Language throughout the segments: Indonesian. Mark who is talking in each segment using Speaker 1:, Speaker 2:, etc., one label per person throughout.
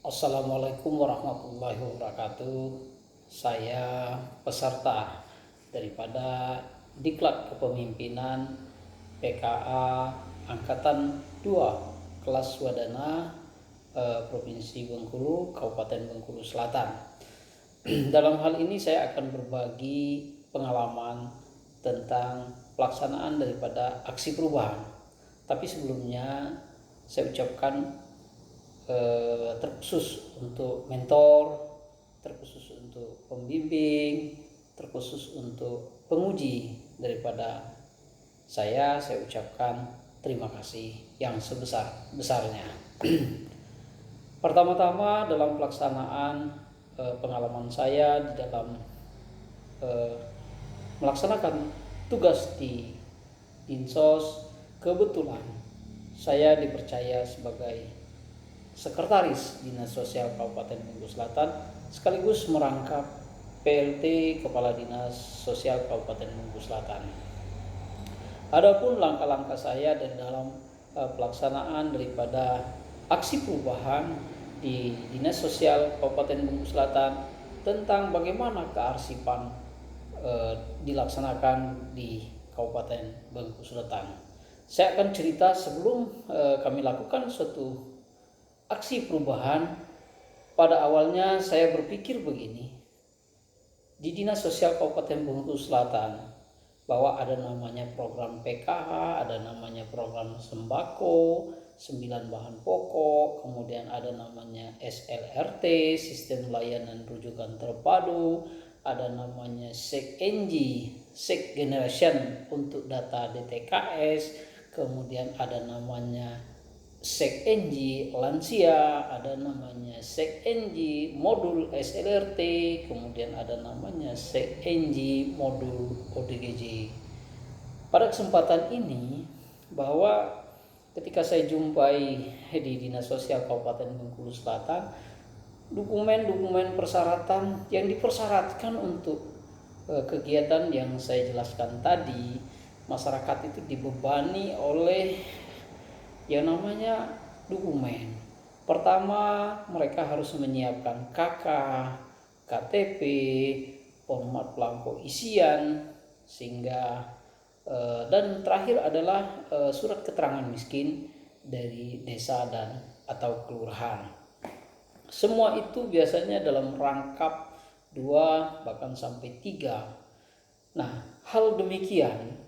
Speaker 1: Assalamualaikum warahmatullahi wabarakatuh. Saya peserta daripada Diklat Kepemimpinan PKA Angkatan 2 kelas Wadana Provinsi Bengkulu, Kabupaten Bengkulu Selatan. Dalam hal ini saya akan berbagi pengalaman tentang pelaksanaan daripada aksi perubahan. Tapi sebelumnya saya ucapkan terkhusus untuk mentor, terkhusus untuk pembimbing, terkhusus untuk penguji daripada saya ucapkan terima kasih yang sebesar-besarnya. Pertama-tama dalam pelaksanaan pengalaman saya di dalam melaksanakan tugas di Dinsos, kebetulan saya dipercaya sebagai Sekretaris Dinas Sosial Kabupaten Bengkulu Selatan sekaligus merangkap PLT Kepala Dinas Sosial Kabupaten Bengkulu Selatan. Adapun langkah-langkah saya dalam pelaksanaan daripada aksi perubahan di Dinas Sosial Kabupaten Bengkulu Selatan tentang bagaimana kearsipan dilaksanakan di Kabupaten Bengkulu Selatan. Saya akan cerita sebelum kami lakukan suatu aksi perubahan. Pada awalnya saya berpikir begini, di Dinas Sosial Kabupaten Bengkulu Selatan bahwa ada namanya program PKH, ada namanya program sembako, 9 bahan pokok, kemudian ada namanya SLRT, sistem layanan rujukan terpadu, ada namanya SEK-NG, SEK Generation untuk data DTKS, kemudian ada namanya SEK-NG lansia, ada namanya SEK-NG modul SLRT, kemudian ada namanya SEK-NG modul ODGJ. Pada kesempatan ini, bahwa ketika saya jumpai di Dinas Sosial Kabupaten Bengkulu Selatan, dokumen-dokumen persyaratan yang dipersyaratkan untuk kegiatan yang saya jelaskan tadi, masyarakat itu dibebani oleh yang namanya dokumen. Pertama, mereka harus menyiapkan KK, KTP, format belangko isian, sehingga dan terakhir adalah surat keterangan miskin dari desa dan atau kelurahan. Semua itu biasanya dalam rangkap 2 bahkan sampai 3. Nah, hal demikian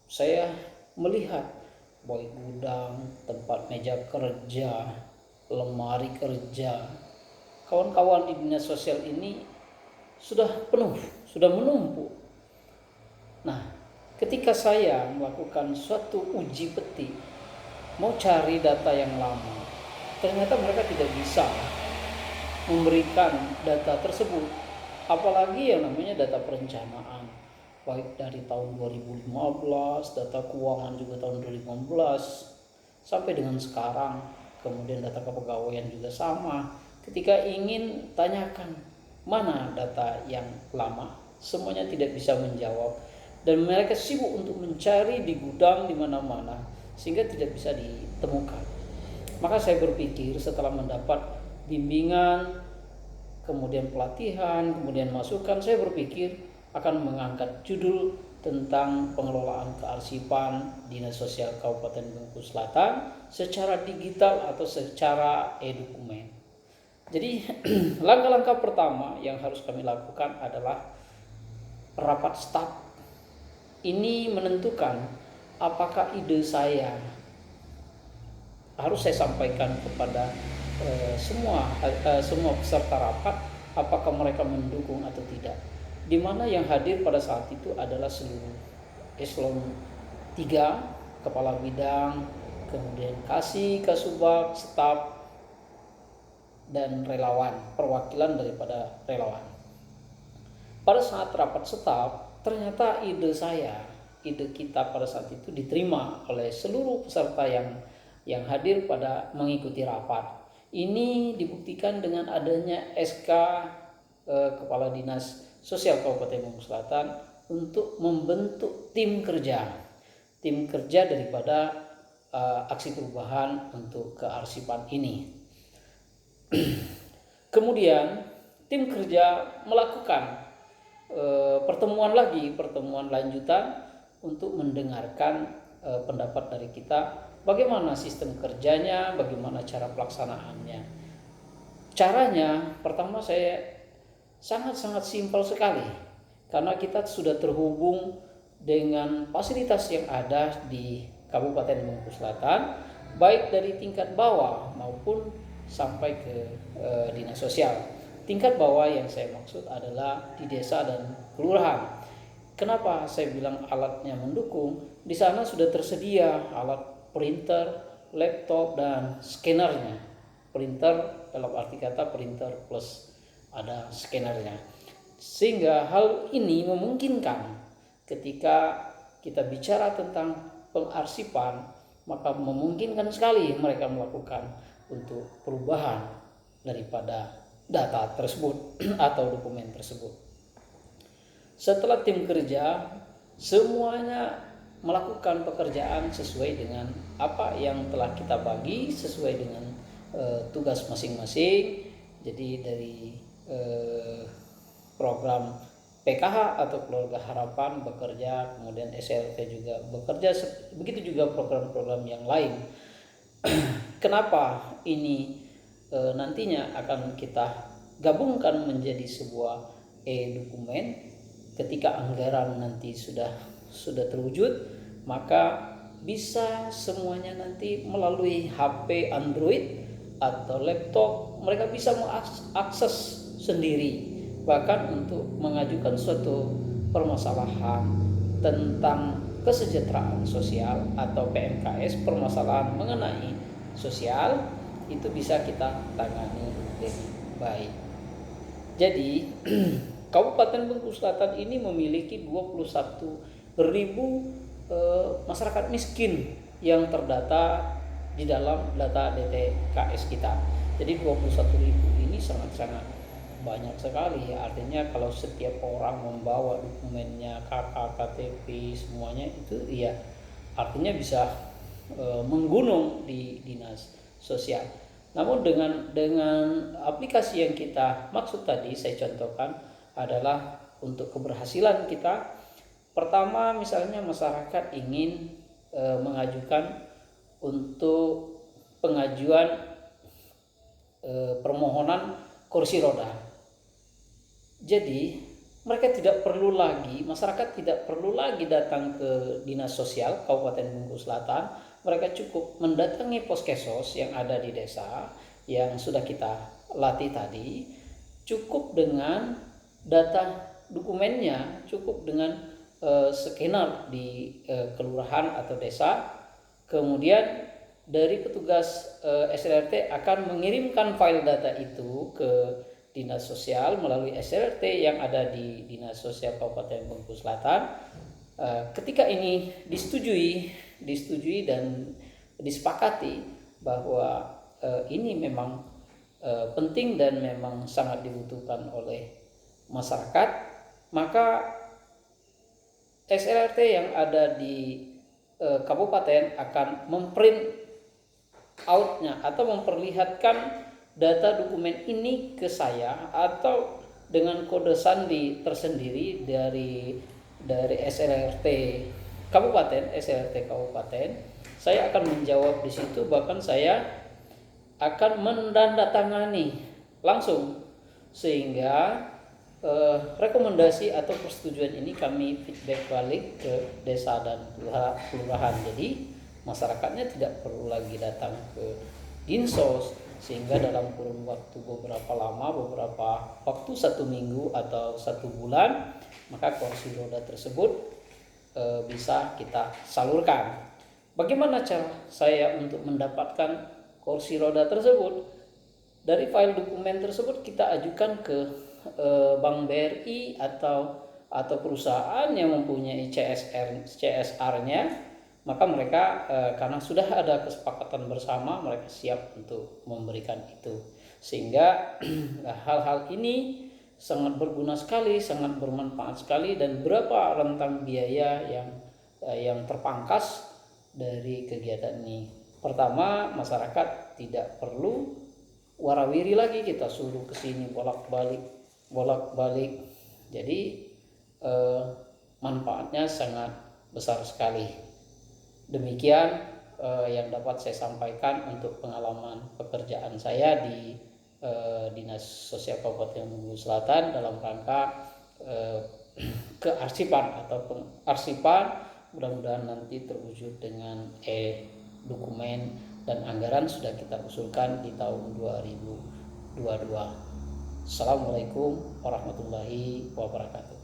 Speaker 1: saya melihat baik gudang, tempat meja kerja, lemari kerja, kawan-kawan di dinas sosial ini sudah penuh, sudah menumpuk. Nah, ketika saya melakukan suatu uji petik, mau cari data yang lama, ternyata mereka tidak bisa memberikan data tersebut, apalagi yang namanya data perencanaan, baik dari tahun 2015, data keuangan juga tahun 2015 sampai dengan sekarang, kemudian data kepegawaian juga sama. Ketika ingin tanyakan mana data yang lama, semuanya tidak bisa menjawab, dan mereka sibuk untuk mencari di gudang di mana-mana sehingga tidak bisa ditemukan. Maka saya berpikir setelah mendapat bimbingan, kemudian pelatihan, kemudian masukan, saya berpikir akan mengangkat judul tentang pengelolaan kearsipan Dinas Sosial Kabupaten Bengkulu Selatan secara digital atau secara e-dokumen. Jadi langkah-langkah pertama yang harus kami lakukan adalah rapat staf. Ini menentukan apakah ide saya harus saya sampaikan kepada semua peserta rapat, apakah mereka mendukung atau tidak. Di mana yang hadir pada saat itu adalah seluruh eselon 3, kepala bidang, kemudian kasubag, staf, dan relawan, perwakilan daripada relawan. Pada saat rapat staf, ternyata ide kita pada saat itu diterima oleh seluruh peserta yang hadir pada mengikuti rapat. Ini dibuktikan dengan adanya SK Kepala Dinas Sosial Kabupaten Bengkulu Selatan untuk membentuk tim kerja daripada aksi perubahan untuk kearsipan ini. Kemudian tim kerja melakukan pertemuan lanjutan untuk mendengarkan pendapat dari kita, bagaimana sistem kerjanya, bagaimana cara pelaksanaannya. Caranya pertama saya sangat-sangat simpel sekali, karena kita sudah terhubung dengan fasilitas yang ada di Kabupaten Bengkulu Selatan, baik dari tingkat bawah maupun sampai ke dinas sosial. Tingkat bawah yang saya maksud adalah di desa dan kelurahan. Kenapa saya bilang alatnya mendukung? Di sana sudah tersedia alat printer, laptop, dan scannernya. Printer dalam arti kata printer plus ada scannernya. Sehingga hal ini memungkinkan ketika kita bicara tentang pengarsipan, maka memungkinkan sekali mereka melakukan untuk perubahan daripada data tersebut atau dokumen tersebut. Setelah tim kerja semuanya melakukan pekerjaan sesuai dengan apa yang telah kita bagi, sesuai dengan tugas masing-masing. Jadi dari program PKH atau Keluarga Harapan bekerja, kemudian SLT juga bekerja, begitu juga program-program yang lain. Kenapa ini nantinya akan kita gabungkan menjadi sebuah e-dokumen? Ketika anggaran nanti sudah terwujud, maka bisa semuanya nanti melalui HP Android atau laptop, mereka bisa mengakses sendiri. Bahkan untuk mengajukan suatu permasalahan tentang kesejahteraan sosial atau PMKS, permasalahan mengenai sosial, itu bisa kita tangani dengan baik. Jadi Kabupaten Bengkulu Selatan ini memiliki 21.000 masyarakat miskin yang terdata di dalam data DTKS kita. Jadi 21.000 ini sangat-sangat banyak sekali ya. Artinya kalau setiap orang membawa dokumennya, KK, KTP, semuanya itu ya artinya bisa menggunung di dinas sosial. Namun dengan aplikasi yang kita maksud tadi saya contohkan adalah untuk keberhasilan kita. Pertama, misalnya masyarakat ingin mengajukan untuk pengajuan permohonan kursi roda. Jadi masyarakat tidak perlu lagi datang ke dinas sosial Kabupaten Bengkulu Selatan. Mereka cukup mendatangi poskesos yang ada di desa yang sudah kita latih tadi. Cukup dengan data dokumennya, cukup dengan scanner di kelurahan atau desa. Kemudian dari petugas SLRT akan mengirimkan file data itu ke dinas sosial melalui SLRT yang ada di dinas sosial Kabupaten Bengkulu Selatan. Ketika ini disetujui dan disepakati bahwa ini memang penting dan memang sangat dibutuhkan oleh masyarakat, maka SLRT yang ada di kabupaten akan memprint outnya atau memperlihatkan data dokumen ini ke saya atau dengan kode sandi tersendiri dari SLRT Kabupaten. Saya akan menjawab di situ, bahkan saya akan menandatangani langsung, sehingga rekomendasi atau persetujuan ini kami feedback balik ke desa dan kelurahan. Jadi masyarakatnya tidak perlu lagi datang ke dinsos, sehingga dalam kurun waktu beberapa waktu 1 minggu atau 1 bulan, maka kursi roda tersebut bisa kita salurkan. Bagaimana cara saya untuk mendapatkan kursi roda tersebut? Dari file dokumen tersebut kita ajukan ke Bank BRI atau perusahaan yang mempunyai CSR-nya, maka mereka karena sudah ada kesepakatan bersama, mereka siap untuk memberikan itu. Sehingga hal-hal ini sangat berguna sekali, sangat bermanfaat sekali, dan berapa rentang biaya yang terpangkas dari kegiatan ini. Pertama, masyarakat tidak perlu warawiri lagi, kita suruh ke sini bolak-balik. Jadi manfaatnya sangat besar sekali. Demikian yang dapat saya sampaikan untuk pengalaman pekerjaan saya di Dinas Sosial Kabupaten Bengkulu Selatan dalam rangka kearsipan atau pengarsipan. Mudah-mudahan nanti terwujud dengan dokumen dan anggaran sudah kita usulkan di tahun 2022. Assalamualaikum warahmatullahi wabarakatuh.